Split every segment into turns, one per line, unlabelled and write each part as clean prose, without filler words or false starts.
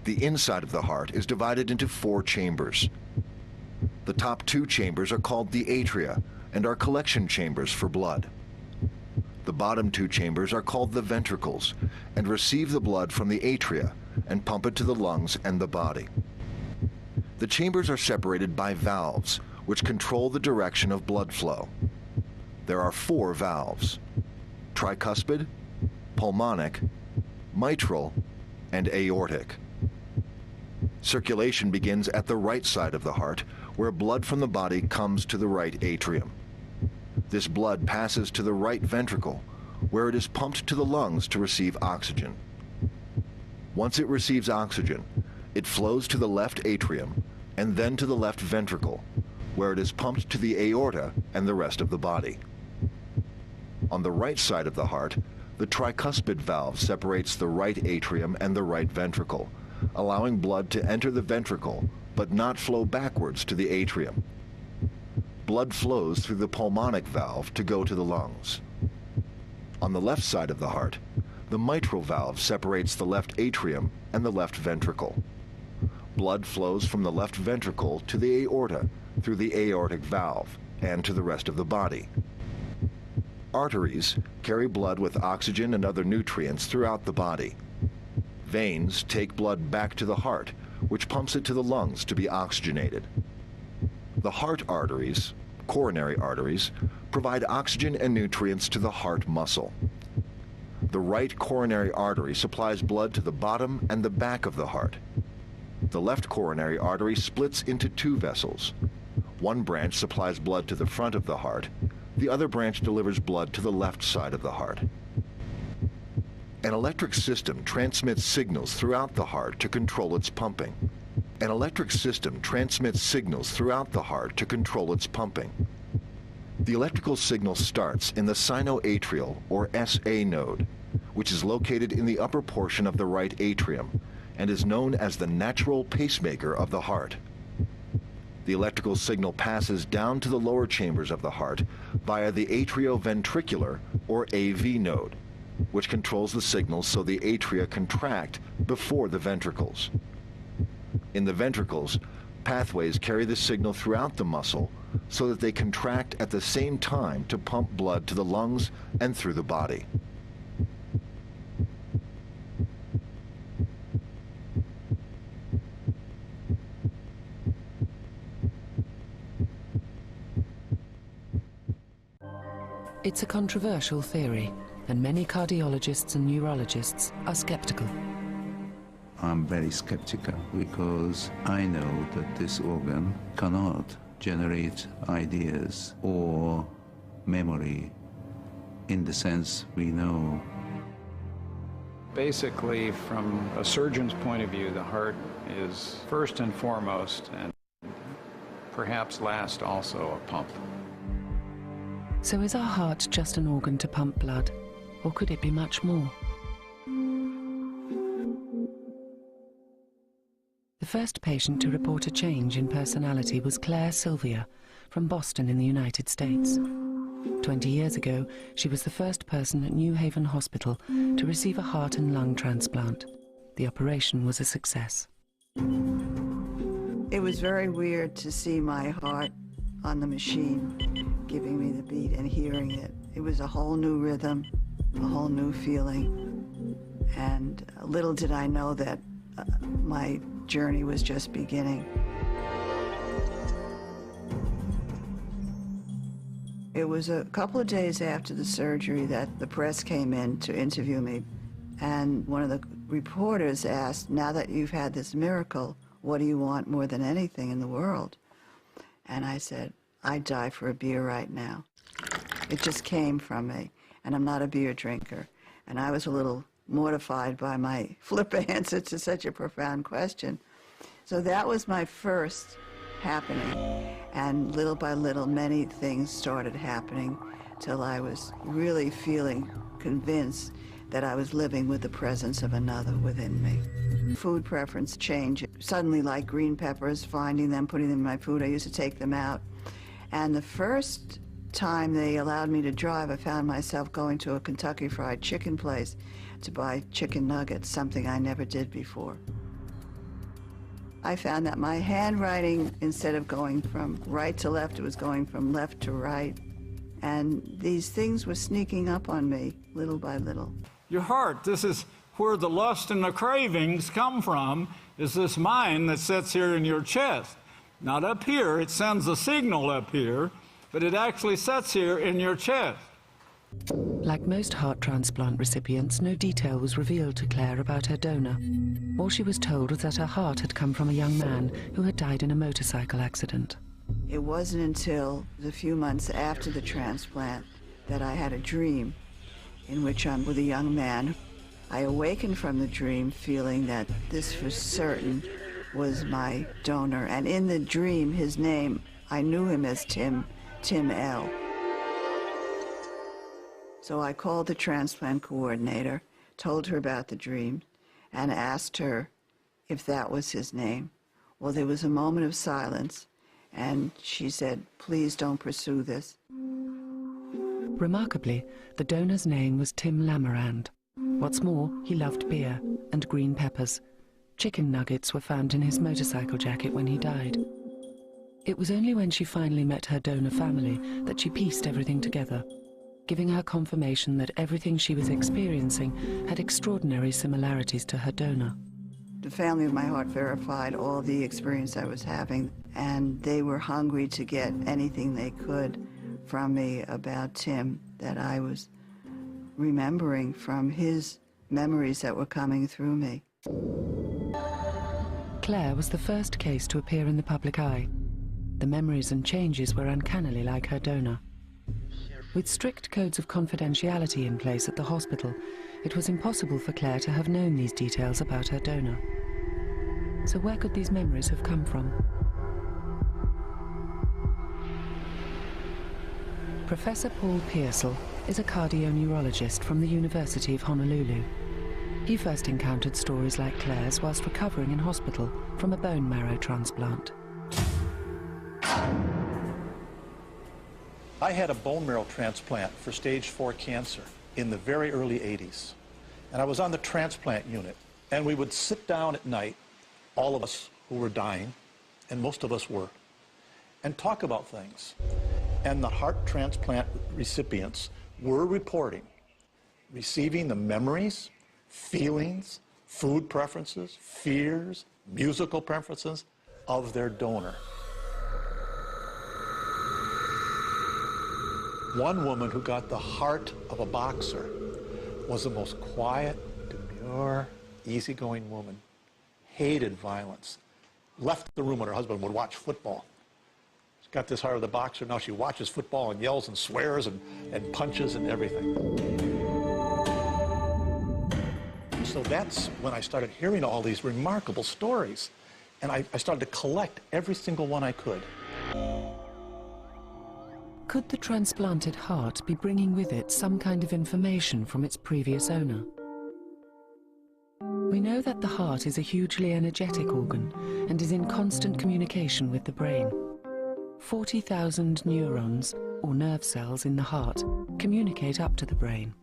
The inside of the heart is divided into 4 chambers. The top 2 chambers are called the atria and are collection chambers for blood. The bottom 2 chambers are called the ventricles and receive the blood from the atria and pump it to the lungs and the body. The chambers are separated by valves, which control the direction of blood flow. There are 4 valves: tricuspid, pulmonic, mitral, and aortic. Circulation begins at the right side of the heart, where blood from the body comes to the right atrium. This blood passes to the right ventricle, where it is pumped to the lungs to receive oxygen. Once it receives oxygen, it flows to the left atrium and then to the left ventricle, where it is pumped to the aorta and the rest of the body. On the right side of the heart, the tricuspid valve separates the right atrium and the right ventricle, allowing blood to enter the ventricle but not flow backwards to the atrium. Blood flows through the pulmonic valve to go to the lungs. On the left side of the heart, the mitral valve separates the left atrium and the left ventricle. Blood flows from the left ventricle to the aorta through the aortic valve and to the rest of the body. Arteries carry blood with oxygen and other nutrients throughout the body. Veins take blood back to the heart, which pumps it to the lungs to be oxygenated. The heart arteries, coronary arteries, provide oxygen and nutrients to the heart muscle. The right coronary artery supplies blood to the bottom and the back of the heart. The left coronary artery splits into 2 vessels. One branch supplies blood to the front of the heart. The other branch delivers blood to the left side of the heart. An electric system transmits signals throughout the heart to control its pumping. An electric system transmits signals throughout the heart to control its pumping. The electrical signal starts in the sinoatrial, or SA node, which is located in the upper portion of the right atrium and is known as the natural pacemaker of the heart. The electrical signal passes down to the lower chambers of the heart via the atrioventricular, or AV node, which controls the signals so the atria contract before the ventricles. In the ventricles, pathways carry the signal throughout the muscle so that they contract at the same time to pump blood to the lungs and through the body.
It's a controversial theory, and many cardiologists and neurologists are skeptical.
I'm very skeptical because I know that this organ cannot generate ideas or memory in the sense we know.
Basically, from a surgeon's point of view, the heart is first and foremost, and perhaps last also, a pump.
So is our heart just an organ to pump blood, or could it be much more? The first patient to report a change in personality was Claire Sylvia from Boston in the United States. 20 years ago, she was the first person at New Haven Hospital to receive a heart and lung transplant. The operation was a success.
It was very weird to see my heart on the machine giving me the beat and hearing it. It was a whole new rhythm, a whole new feeling, and little did I know that my journey was just beginning. It was a couple of days after the surgery that the press came in to interview me, and one of the reporters asked, "Now that you've had this miracle, what do you want more than anything in the world?" And I said, "I'd die for a beer right now." It just came from me, and I'm not a beer drinker. And I was a little mortified by my flip answer to such a profound question. So that was my first happening. And little by little, many things started happening till I was really feeling convinced that I was living with the presence of another within me. Food preference changed. Suddenly, like green peppers, finding them, putting them in my food, I used to take them out. And the first time they allowed me to drive, I found myself going to a Kentucky Fried Chicken place to buy chicken nuggets, something I never did before. I found that my handwriting, instead of going from right to left, it was going from left to right. And these things were sneaking up on me little by little.
Your heart, this is where the lust and the cravings come from, is this mind that sits here in your chest. Not up here, it sends a signal up here, but it actually sits here in your chest.
Like most heart transplant recipients, no detail was revealed to Claire about her donor. All she was told was that her heart had come from a young man who had died in a motorcycle accident.
It wasn't until a few months after the transplant that I had a dream in which I'm with a young man. I awakened from the dream feeling that this for certain was my donor. And in the dream, his name, I knew him as Tim L. So I called the transplant coordinator, told her about the dream, and asked her if that was his name. Well, there was a moment of silence, and she said, "Please don't pursue this."
Remarkably, the donor's name was Tim Lamarand. What's more, he loved beer and green peppers. Chicken nuggets were found in his motorcycle jacket when he died. It was only when she finally met her donor family that she pieced everything together, giving her confirmation that everything she was experiencing had extraordinary similarities to her donor.
The family of my heart verified all the experience I was having, and they were hungry to get anything they could from me about Tim that I was remembering from his memories that were coming through me.
Claire was the first case to appear in the public eye. The memories and changes were uncannily like her donor. With strict codes of confidentiality in place at the hospital, it was impossible for Claire to have known these details about her donor. So where could these memories have come from? Professor Paul Pearsall is a cardioneurologist from the University of Honolulu. He first encountered stories like Claire's whilst recovering in hospital from a bone marrow transplant.
I had a bone marrow transplant for stage 4 cancer in the very early 80s. And I was on the transplant unit. And we would sit down at night, all of us who were dying, and most of us were, and talk about things. And the heart transplant recipients were reporting receiving the memories, feelings, food preferences, fears, musical preferences of their donor. One woman who got the heart of a boxer was the most quiet, demure, easygoing woman, hated violence, left the room when her husband would watch football. She's got this heart of the boxer, now she watches football and yells and swears and punches and everything. So that's when I started hearing all these remarkable stories, and I started to collect every single one I could.
Could the transplanted heart be bringing with it some kind of information from its previous owner? We know that the heart is a hugely energetic organ and is in constant communication with the brain. 40,000 neurons, or nerve cells in the heart, communicate up to the brain.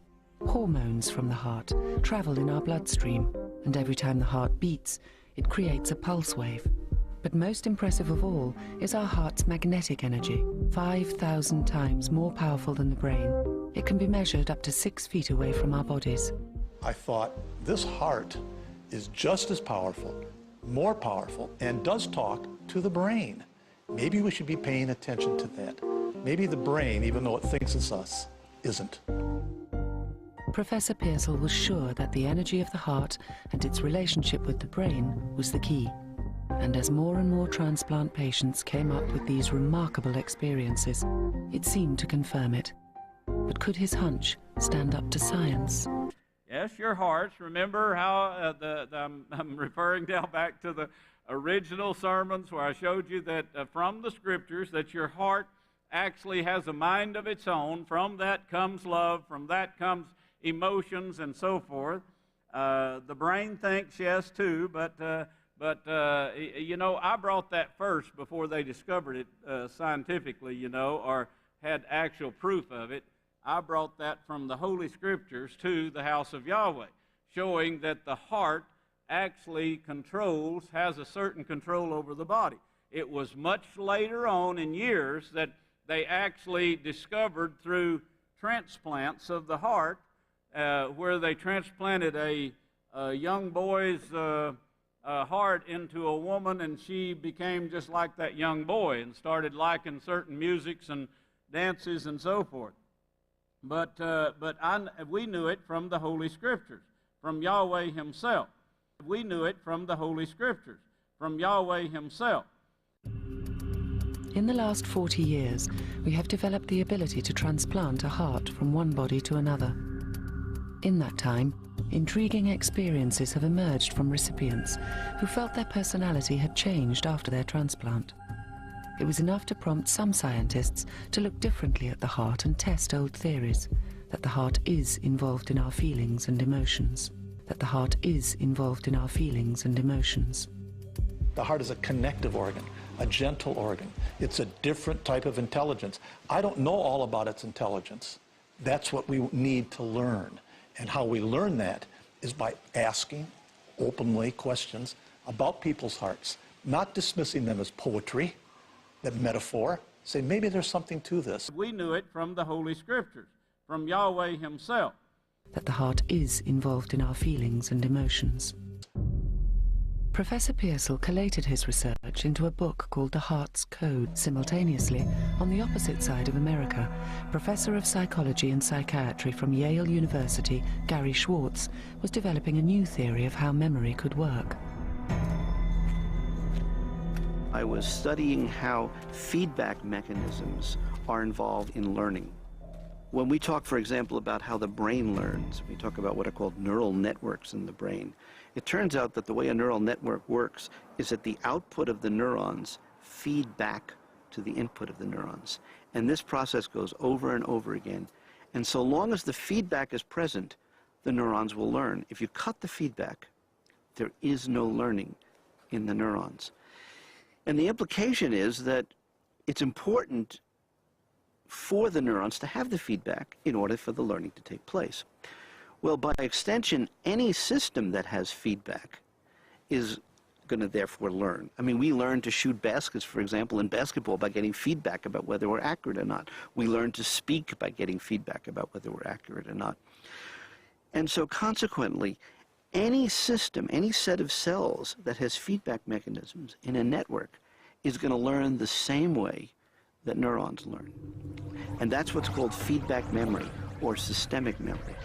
Hormones from the heart travel in our bloodstream, and every time the heart beats, it creates a pulse wave. But most impressive of all is our heart's magnetic energy, 5,000 times more powerful than the brain. It can be measured up to 6 feet away from our bodies.
I thought, this heart is just as powerful, more powerful, and does talk to the brain. Maybe we should be paying attention to that. Maybe the brain, even though it thinks it's us, isn't.
Professor Pearsall was sure that the energy of the heart and its relationship with the brain was the key. And as more and more transplant patients came up with these remarkable experiences, it seemed to confirm it. But could his hunch stand up to science?
Yes, your hearts. Remember how I'm referring now back to the original sermons where I showed you that from the scriptures that your heart actually has a mind of its own. From that comes love, from that comes emotions and so forth. The brain thinks yes too, but you know, I brought that first before they discovered it scientifically, you know, or had actual proof of it. I brought that from the Holy Scriptures to the house of Yahweh, showing that the heart actually has a certain control over the body. It was much later on in years that they actually discovered through transplants of the heart, where they transplanted a young boy's heart into a woman, and she became just like that young boy and started liking certain musics and dances and so forth. But we knew it from the Holy Scriptures, from Yahweh Himself. We knew it from the Holy Scriptures, from Yahweh Himself.
In the last 40 years, we have developed the ability to transplant a heart from one body to another. In that time, intriguing experiences have emerged from recipients who felt their personality had changed after their transplant. It was enough to prompt some scientists to look differently at the heart and test old theories, that the heart is involved in our feelings and emotions. That the heart is involved in our feelings and emotions.
The heart is a connective organ, a gentle organ. It's a different type of intelligence. I don't know all about its intelligence. That's what we need to learn. And how we learn that is by asking openly questions about people's hearts, not dismissing them as poetry, that metaphor. Say, maybe there's something to this.
We knew it from the Holy Scriptures, from Yahweh Himself.
That the heart is involved in our feelings and emotions. Professor Pearsall collated his research into a book called The Heart's Code. Simultaneously, on the opposite side of America, Professor of Psychology and Psychiatry from Yale University, Gary Schwartz, was developing a new theory of how memory could work.
I was studying how feedback mechanisms are involved in learning. When we talk, for example, about how the brain learns, we talk about what are called neural networks in the brain. It turns out that the way a neural network works is that the output of the neurons feed back to the input of the neurons. And this process goes over and over again. And so long as the feedback is present, the neurons will learn. If you cut the feedback, there is no learning in the neurons. And the implication is that it's important for the neurons to have the feedback in order for the learning to take place. Well, by extension, any system that has feedback is going to therefore learn. I mean, we learn to shoot baskets, for example, in basketball by getting feedback about whether we're accurate or not. We learn to speak by getting feedback about whether we're accurate or not. And so consequently, any system, any set of cells that has feedback mechanisms in a network is going to learn the same way that neurons learn. And that's what's called feedback memory or systemic memory.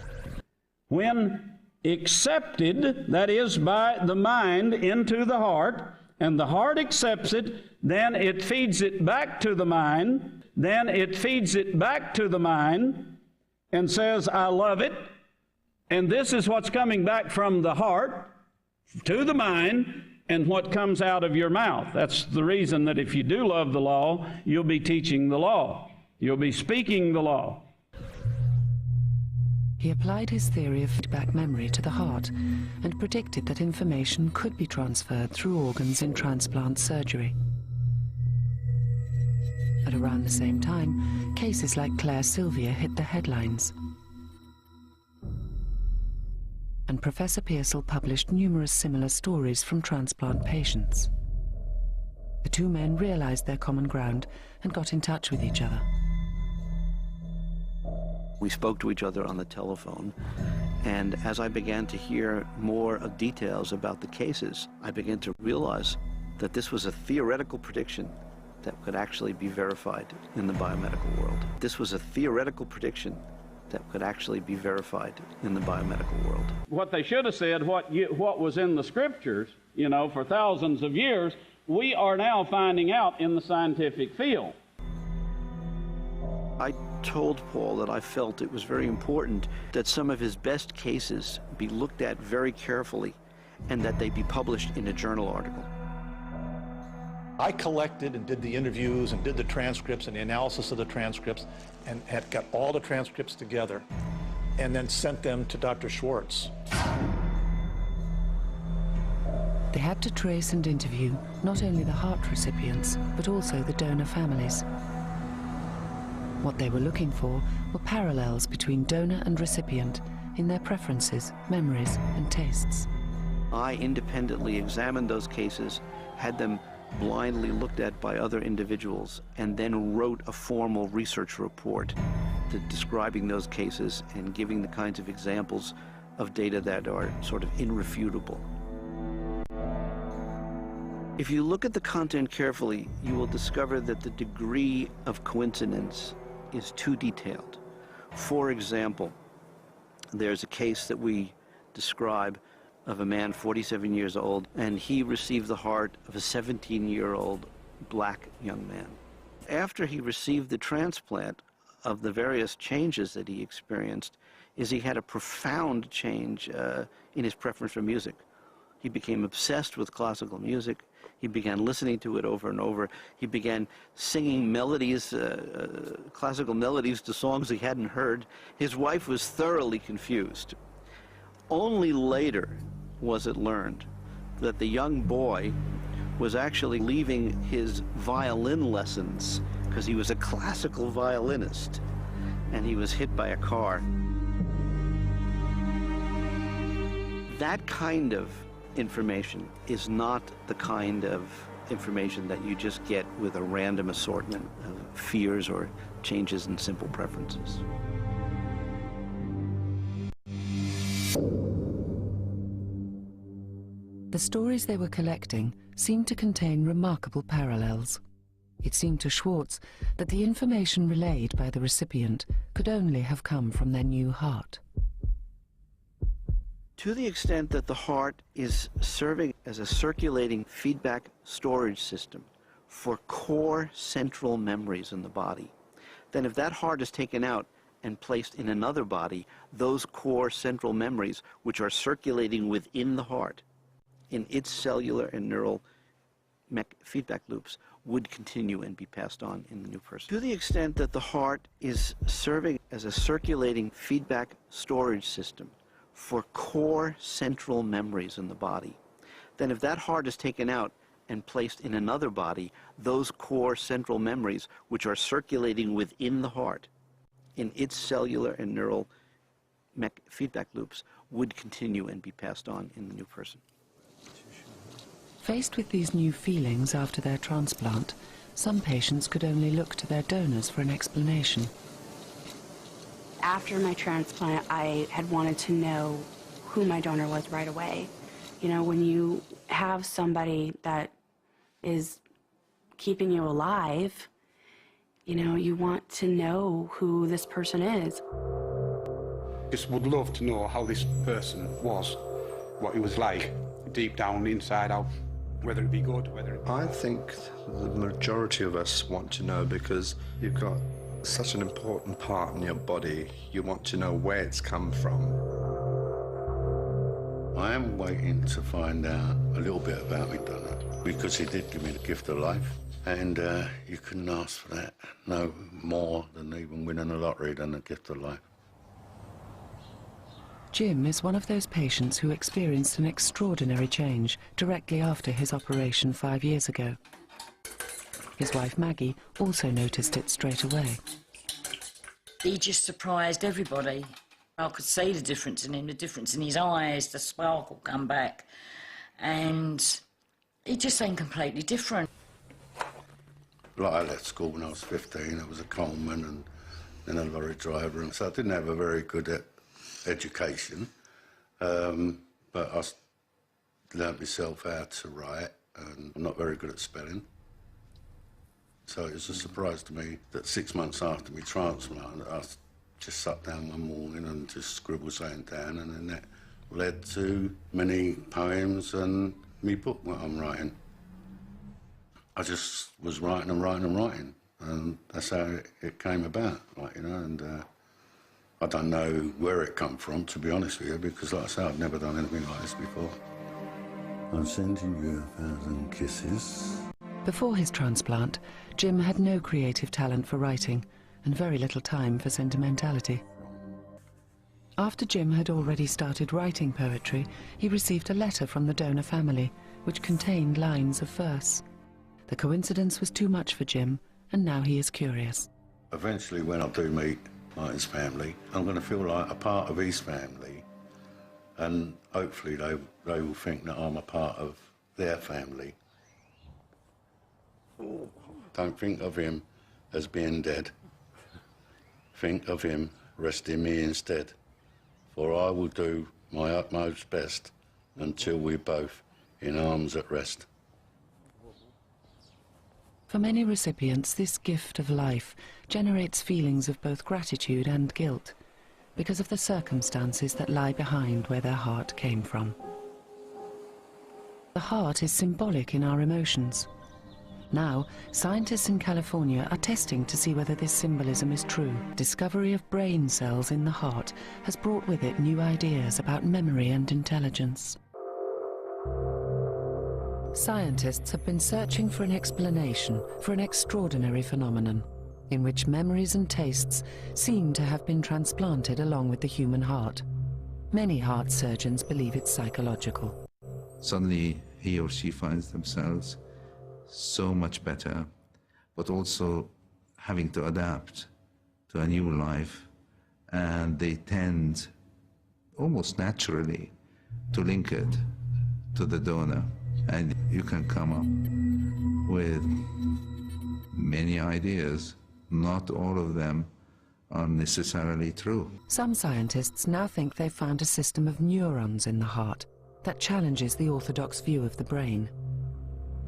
When accepted, that is by the mind, into the heart, and the heart accepts it, then it feeds it back to the mind, then it feeds it back to the mind and says, I love it. And this is what's coming back from the heart to the mind and what comes out of your mouth. That's the reason that if you do love the law, you'll be teaching the law. You'll be speaking the law.
He applied his theory of feedback memory to the heart and predicted that information could be transferred through organs in transplant surgery. At around the same time, cases like Claire Sylvia hit the headlines. And Professor Pearsall published numerous similar stories from transplant patients. The two men realized their common ground and got in touch with each other.
We spoke to each other on the telephone, and as I began to hear more of details about the cases, I began to realize that this was a theoretical prediction that could actually be verified in the biomedical world. This was a theoretical prediction that could actually be verified in the biomedical world.
What they should have said, what was in the Scriptures, for thousands of years, we are now finding out in the scientific field.
I told Paul that I felt it was very important that some of his best cases be looked at very carefully and that they be published in a journal article.
I collected and did the interviews and did the transcripts and the analysis of the transcripts and had got all the transcripts together and then sent them to Dr. Schwartz.
They had to trace and interview not only the heart recipients, but also the donor families. What they were looking for were parallels between donor and recipient in their preferences, memories, and tastes.
I independently examined those cases, had them blindly looked at by other individuals, and then wrote a formal research report describing those cases and giving the kinds of examples of data that are sort of irrefutable. If you look at the content carefully, you will discover that the degree of coincidence is too detailed. For example, there's a case that we describe of a man 47 years old, and he received the heart of a 17-year-old black young man. After he received the transplant, of the various changes that he experienced is he had a profound change in his preference for music. He became obsessed with classical music. He began listening to it over and over. He began singing melodies, classical melodies to songs he hadn't heard. His wife was thoroughly confused. Only later was it learned that the young boy was actually leaving his violin lessons because he was a classical violinist, and he was hit by a car. That kind of information is not the kind of information that you just get with a random assortment of fears or changes in simple preferences.
The stories they were collecting seemed to contain remarkable parallels. It seemed to Schwartz that the information relayed by the recipient could only have come from their new heart.
To the extent that the heart is serving as a circulating feedback storage system for core central memories in the body, then if that heart is taken out and placed in another body, those core central memories, which are circulating within the heart, in its cellular and neural feedback loops, would continue and be passed on in the new person. To the extent that the heart is serving as a circulating feedback storage system for core central memories in the body, then if that heart is taken out and placed in another body, those core central memories, which are circulating within the heart, in its cellular and neural feedback loops, would continue and be passed on in the new person.
Faced with these new feelings after their transplant, some patients could only look to their donors for an explanation.
After my transplant, I had wanted to know who my donor was right away. You know, when you have somebody that is keeping you alive, you know, you want to know who this person is.
Just would love to know how this person was, what he was like, deep down, inside out, whether it be good, whether it be...
I think the majority of us want to know because you've got such an important part in your body. You want to know where it's come from.
I am waiting to find out a little bit about my donor because he did give me the gift of life, and you couldn't ask for that no more than even winning a lottery than the gift of life.
Jim is one of those patients who experienced an extraordinary change directly after his operation 5 years ago. His wife Maggie also noticed it straight away.
He just surprised everybody. I could see the difference in him, the difference in his eyes, the sparkle come back, and he just seemed completely different.
Like I left school when I was 15, I was a coalman and then a lorry driver, and so I didn't have a very good education, but I learnt myself how to write, and I'm not very good at spelling. So it was a surprise to me that 6 months after my transplant, I just sat down one morning and just scribbled something down, and then that led to many poems and me book what I'm writing. I just was writing and writing and writing, and that's how it came about, like, you know, and I don't know where it come from, to be honest with you, because like I say, I've never done anything like this before. I'm sending you 1,000 kisses.
Before his transplant, Jim had no creative talent for writing and very little time for sentimentality. After Jim had already started writing poetry, he received a letter from the donor family, which contained lines of verse. The coincidence was too much for Jim, and now he is curious.
Eventually, when I do meet his family, I'm going to feel like a part of his family, and hopefully they will think that I'm a part of their family. Don't think of him as being dead. Think of him resting me instead, for I will do my utmost best until we're both in arms at rest.
For many recipients, this gift of life generates feelings of both gratitude and guilt because of the circumstances that lie behind where their heart came from. The heart is symbolic in our emotions. Now, scientists in California are testing to see whether this symbolism is true. Discovery of brain cells in the heart has brought with it new ideas about memory and intelligence. Scientists have been searching for an explanation for an extraordinary phenomenon in which memories and tastes seem to have been transplanted along with the human heart. Many heart surgeons believe it's psychological.
Suddenly, he or she finds themselves so much better, but also having to adapt to a new life, and they tend almost naturally to link it to the donor, and you can come up with many ideas. Not all of them are necessarily true.
Some scientists now think they've found a system of neurons in the heart that challenges the orthodox view of the brain.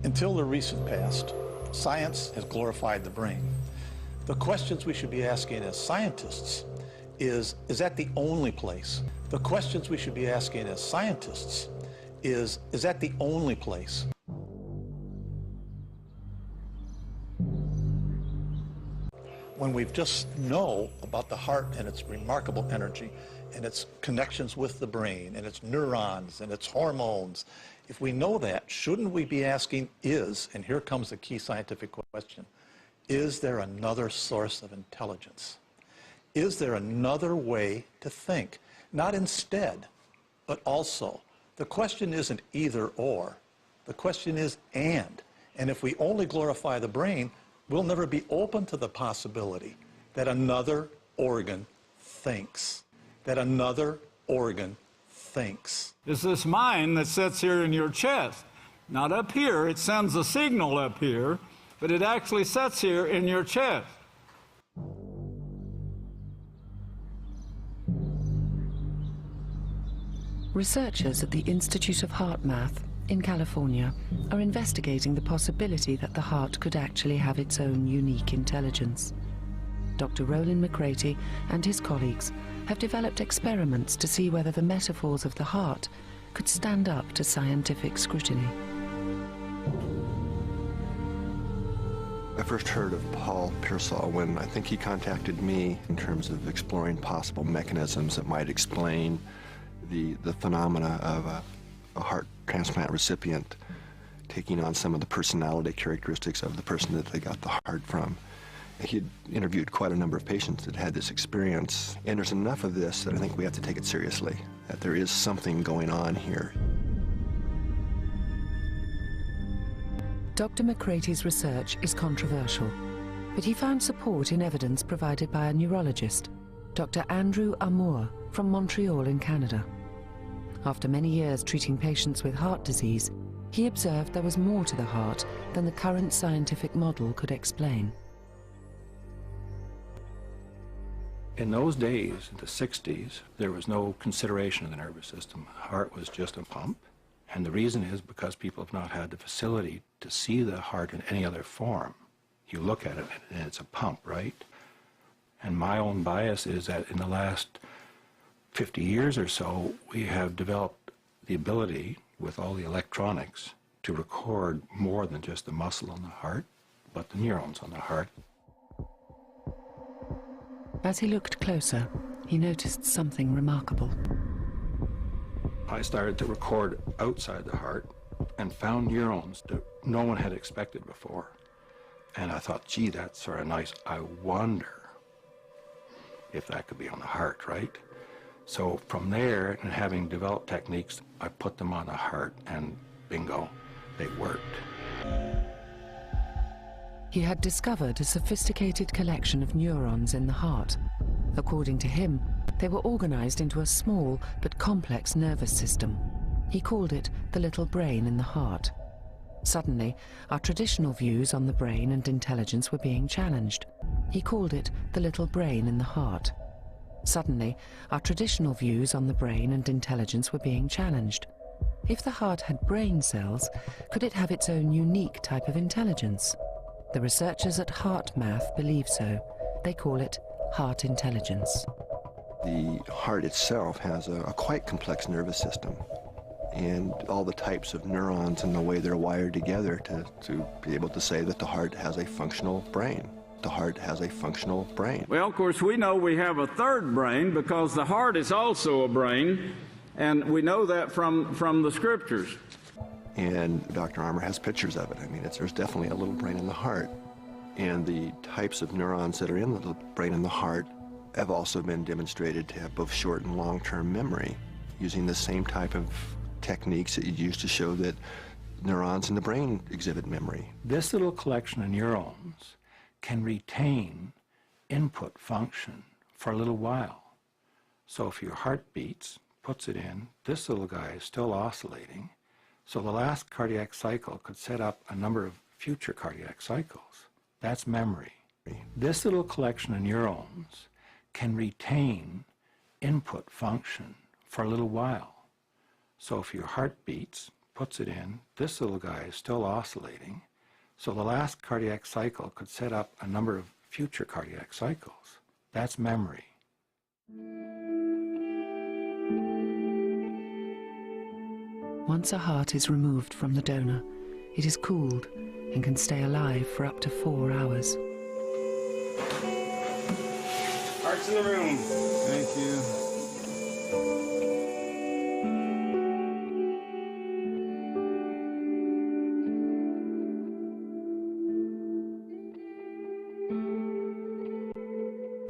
Until the recent past, science has glorified the brain. The questions we should be asking as scientists is that the only place? The questions we should be asking as scientists is that the only place? When we just know about the heart and its remarkable energy and its connections with the brain and its neurons and its hormones, if we know that, shouldn't we be asking and here comes the key scientific question, is there another source of intelligence? Is there another way to think? Not instead, but also. The question isn't either or. The question is and. And if we only glorify the brain, we'll never be open to the possibility that another organ thinks. That another organ thinks.
It's this mind that sits here in your chest. Not up here, it sends a signal up here, but it actually sits here in your chest.
Researchers at the Institute of Heart Math in California are investigating the possibility that the heart could actually have its own unique intelligence. Dr. Roland McCraty and his colleagues have developed experiments to see whether the metaphors of the heart could stand up to scientific scrutiny.
I first heard of Paul Pearsall when I think he contacted me in terms of exploring possible mechanisms that might explain the phenomena of a heart transplant recipient taking on some of the personality characteristics of the person that they got the heart from. He'd interviewed quite a number of patients that had this experience, and there's enough of this that I think we have to take it seriously, that there is something going on here.
Dr. McCraty's research is controversial, but he found support in evidence provided by a neurologist, Dr. Andrew Amour from Montreal in Canada. After many years treating patients with heart disease, he observed there was more to the heart than the current scientific model could explain.
In those days, in the 60s, there was no consideration of the nervous system. The heart was just a pump. And the reason is because people have not had the facility to see the heart in any other form. You look at it and it's a pump, right? And my own bias is that in the last 50 years or so, we have developed the ability with all the electronics to record more than just the muscle on the heart, but the neurons on the heart.
As he looked closer, he noticed something remarkable.
I started to record outside the heart and found neurons that no one had expected before. And I thought, gee, that's sort of nice. I wonder if that could be on the heart, right? So from there, and having developed techniques, I put them on the heart and bingo, they worked.
He had discovered a sophisticated collection of neurons in the heart. According to him, they were organized into a small but complex nervous system. He called it the little brain in the heart. Suddenly, our traditional views on the brain and intelligence were being challenged. He called it the little brain in the heart. Suddenly, our traditional views on the brain and intelligence were being challenged. If the heart had brain cells, could it have its own unique type of intelligence? The researchers at HeartMath believe so. They call it heart intelligence.
The heart itself has a quite complex nervous system, and all the types of neurons and the way they're wired together to be able to say that the heart has a functional brain. The heart has a functional brain.
Well, of course, we know we have a third brain because the heart is also a brain, and we know that from the scriptures.
And Dr. Armour has pictures of it. I mean, there's definitely a little brain in the heart. And the types of neurons that are in the little brain in the heart have also been demonstrated to have both short and long-term memory, using the same type of techniques that you use to show that neurons in the brain exhibit memory.
This little collection of neurons can retain input function for a little while. So if your heart beats, puts it in, this little guy is still oscillating, so the last cardiac cycle could set up a number of future cardiac cycles. That's memory. This little collection of neurons can retain input function for a little while. So if your heart beats, puts it in, this little guy is still oscillating, so the last cardiac cycle could set up a number of future cardiac cycles. That's memory.
Once a heart is removed from the donor, it is cooled and can stay alive for up to 4 hours.
Hearts in the room. Thank you.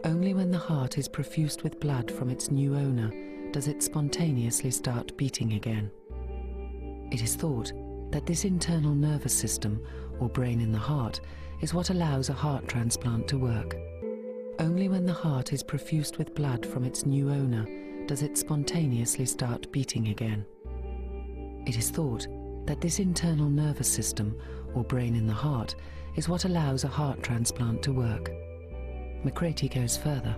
Only when the heart is perfused with blood from its new owner does it spontaneously start beating again. It is thought that this internal nervous system, or brain in the heart, is what allows a heart transplant to work. Only when the heart is perfused with blood from its new owner does it spontaneously start beating again. It is thought that this internal nervous system, or brain in the heart, is what allows a heart transplant to work. McCraty goes further.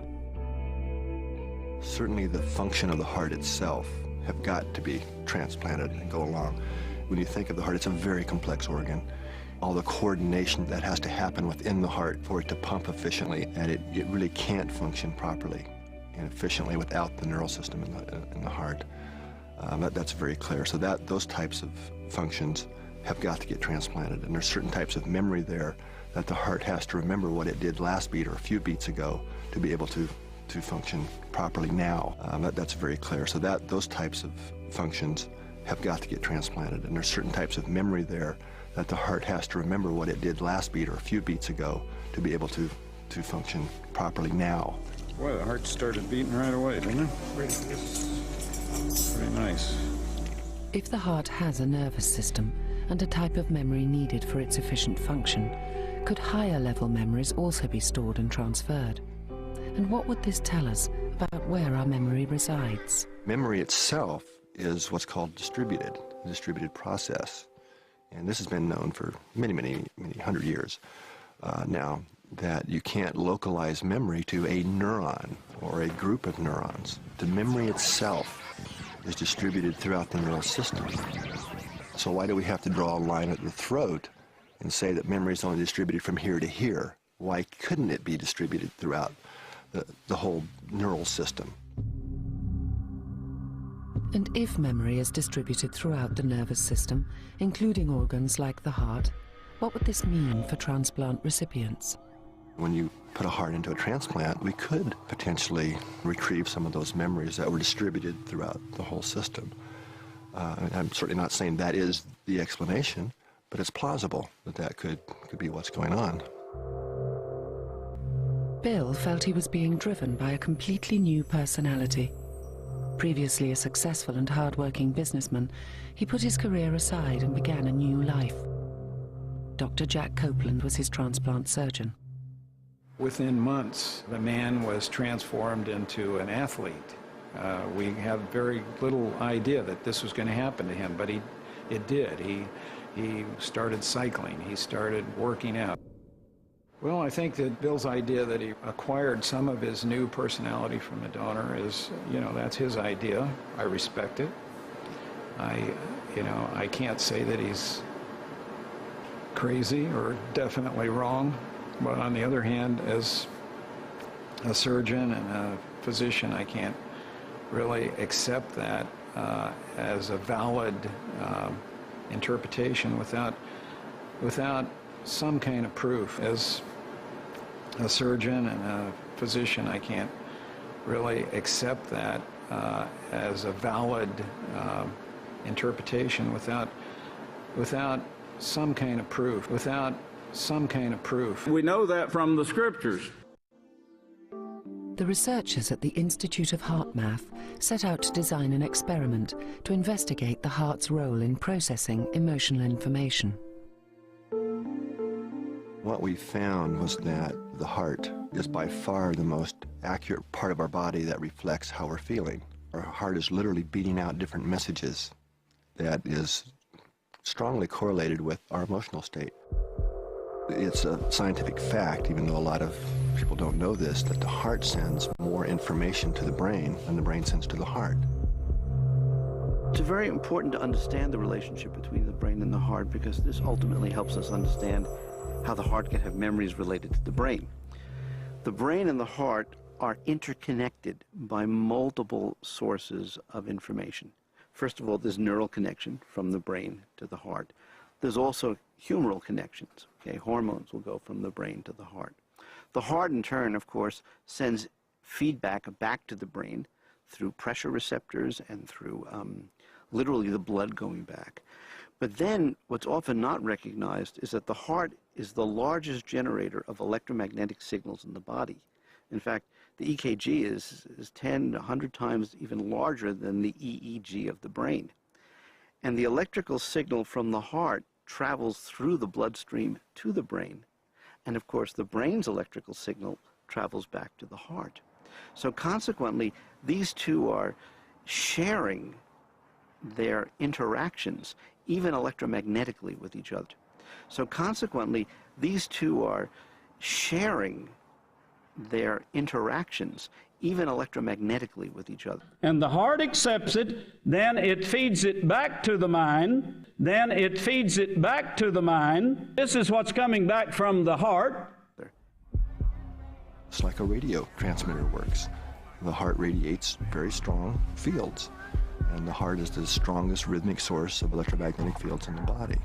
Certainly the function of the heart itself have got to be transplanted and go along. When you think of the heart, it's a very complex organ. All the coordination that has to happen within the heart for it to pump efficiently, and it really can't function properly and efficiently without the neural system in the heart. That's very clear. So those types of functions have got to get transplanted, and there's certain types of memory there that the heart has to remember what it did last beat or a few beats ago to be able to function properly now. That's very clear. So those types of functions have got to get transplanted, and there's certain types of memory there that the heart has to remember what it did last beat or a few beats ago to be able to function properly now.
Boy, the heart started beating right away, didn't it? Pretty nice.
If the heart has a nervous system and a type of memory needed for its efficient function, could higher level memories also be stored and transferred? And what would this tell us about where our memory resides?
Memory itself is what's called distributed process. And this has been known for many hundred years now, that you can't localize memory to a neuron or a group of neurons. The memory itself is distributed throughout the neural system. So why do we have to draw a line at the throat and say that memory is only distributed from here to here? Why couldn't it be distributed throughout the whole neural system?
And if memory is distributed throughout the nervous system, including organs like the heart, what would this mean for transplant recipients?
When you put a heart into a transplant, we could potentially retrieve some of those memories that were distributed throughout the whole system. I'm certainly not saying that is the explanation, but it's plausible that could be what's going on.
Bill felt he was being driven by a completely new personality. Previously a successful and hard-working businessman, he put his career aside and began a new life. Dr. Jack Copeland was his transplant surgeon.
Within months, the man was transformed into an athlete.
We have very little idea that this was going to happen to him, but it did. He started cycling. He started working out. Well, I think that Bill's idea that he acquired some of his new personality from the donor is, that's his idea. I respect it. I can't say that he's crazy or definitely wrong, but on the other hand, as a surgeon and a physician, I can't really accept that as a valid interpretation without some kind of proof. As a surgeon and a physician, I can't really accept that as a valid interpretation without some kind of proof.
We know that from the scriptures.
The researchers at the Institute of Heart Math set out to design an experiment to investigate the heart's role in processing emotional information.
What we found was that the heart is by far the most accurate part of our body that reflects how we're feeling. Our heart is literally beating out different messages that is strongly correlated with our emotional state. It's a scientific fact, even though a lot of people don't know this, that the heart sends more information to the brain than the brain sends to the heart.
It's very important to understand the relationship between the brain and the heart, because this ultimately helps us understand how the heart can have memories related to the brain. The brain and the heart are interconnected by multiple sources of information. First of all, there's neural connection from the brain to the heart. There's also humoral connections. Okay, hormones will go from the brain to the heart. The heart, in turn, of course, sends feedback back to the brain through pressure receptors and through literally the blood going back. But then what's often not recognized is that the heart is the largest generator of electromagnetic signals in the body. In fact, the EKG is 10, 100 times even larger than the EEG of the brain. And the electrical signal from the heart travels through the bloodstream to the brain. And of course, the brain's electrical signal travels back to the heart. So consequently, these two are sharing their interactions, even electromagnetically, with each other. So consequently, these two are sharing their interactions, even electromagnetically, with each other.
And the heart accepts it, then it feeds it back to the mind, then it feeds it back to the mind. This is what's coming back from the heart.
It's like a radio transmitter works. The heart radiates very strong fields, and the heart is the strongest rhythmic source of electromagnetic fields in the body.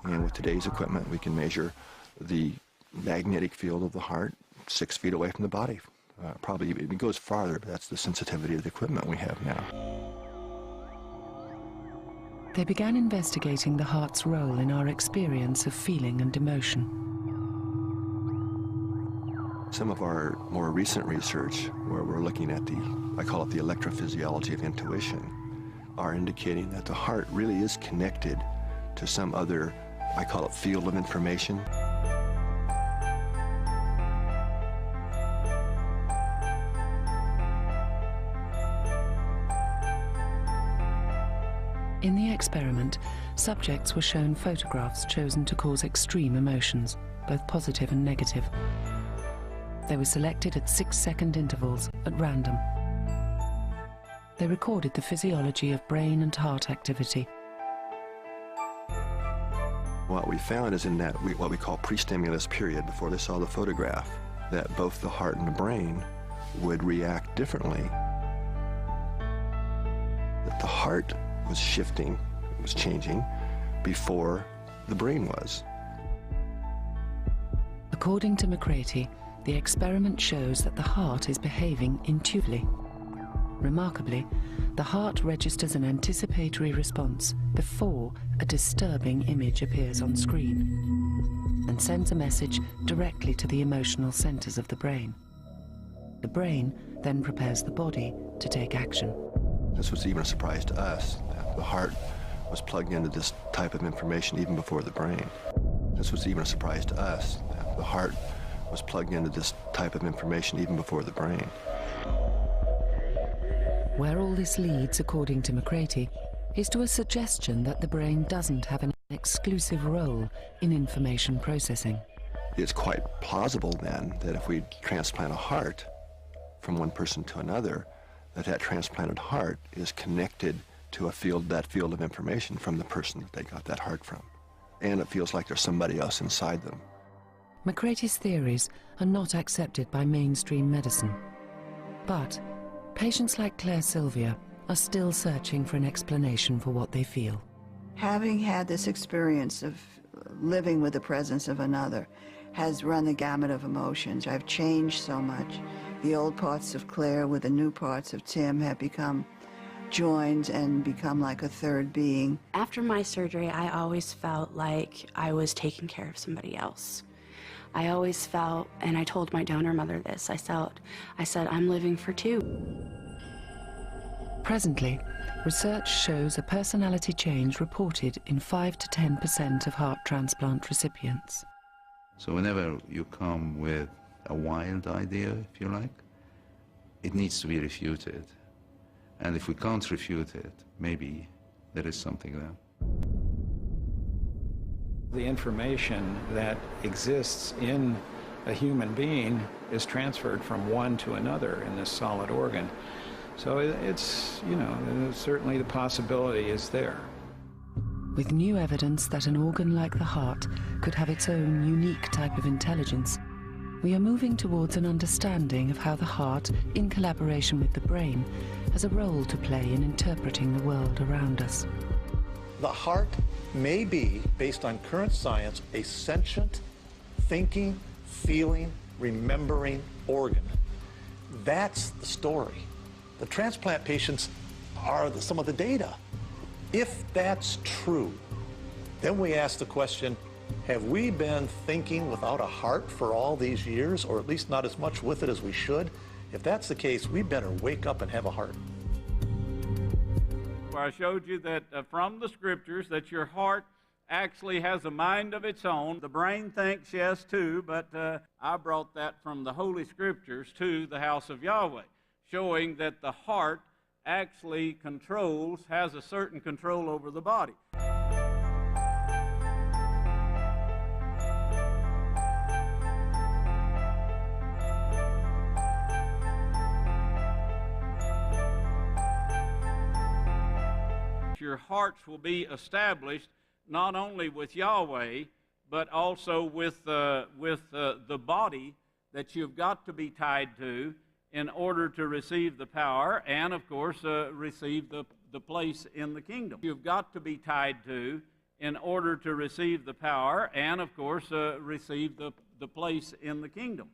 And with today's equipment, we can measure the magnetic field of the heart 6 feet away from the body. Probably it goes farther, but that's the sensitivity of the equipment we have now.
They began investigating the heart's role in our experience of feeling and emotion.
Some of our more recent research, where we're looking at I call it the electrophysiology of intuition, are indicating that the heart really is connected to some other, I call it field of information.
In the experiment, subjects were shown photographs chosen to cause extreme emotions, both positive and negative. They were selected at 6-second intervals at random. They recorded the physiology of brain and heart activity.
What we found is in that what we call pre-stimulus period, before they saw the photograph, that both the heart and the brain would react differently. That the heart was shifting, it was changing, before the brain was.
According to McCraty, the experiment shows that the heart is behaving intuitively. Remarkably, the heart registers an anticipatory response before a disturbing image appears on screen and sends a message directly to the emotional centers of the brain. The brain then prepares the body to take action.
This was even a surprise to us, that the heart was plugged into this type of information even before the brain. This was even a surprise to us, that the heart was plugged into this type of information even before the brain.
Where all this leads, according to McCraty, is to a suggestion that the brain doesn't have an exclusive role in information processing.
It's quite plausible then that if we transplant a heart from one person to another, that transplanted heart is connected to that field of information from the person that they got that heart from. And it feels like there's somebody else inside them.
McCraty's theories are not accepted by mainstream medicine. But patients like Claire Sylvia are still searching for an explanation for what they feel.
Having had this experience of living with the presence of another has run the gamut of emotions. I've changed so much. The old parts of Claire with the new parts of Tim have become joined and become like a third being.
After my surgery, I always felt like I was taking care of somebody else. I always felt, and I told my donor mother this, I said, I'm living for two.
Presently, research shows a personality change reported in 5 to 10% of heart transplant recipients.
So whenever you come with a wild idea, if you like, it needs to be refuted. And if we can't refute it, maybe there is something there.
The information that exists in a human being is transferred from one to another in this solid organ. So it's, certainly the possibility is there.
With new evidence that an organ like the heart could have its own unique type of intelligence, we are moving towards an understanding of how the heart, in collaboration with the brain, has a role to play in interpreting the world around us.
The heart may be, based on current science, a sentient, thinking, feeling, remembering organ. That's the story. The transplant patients are some of the data. If that's true, then we ask the question, have we been thinking without a heart for all these years, or at least not as much with it as we should? If that's the case, we better wake up and have a heart.
Where I showed you that from the scriptures that your heart actually has a mind of its own. The brain thinks yes too, but I brought that from the Holy Scriptures to the house of Yahweh, showing that the heart actually has a certain control over the body. Your hearts will be established not only with Yahweh, but also with the body that you've got to be tied to in order to receive the power and, of course, receive the place in the kingdom. You've got to be tied to in order to receive the power and, of course, receive the place in the kingdom.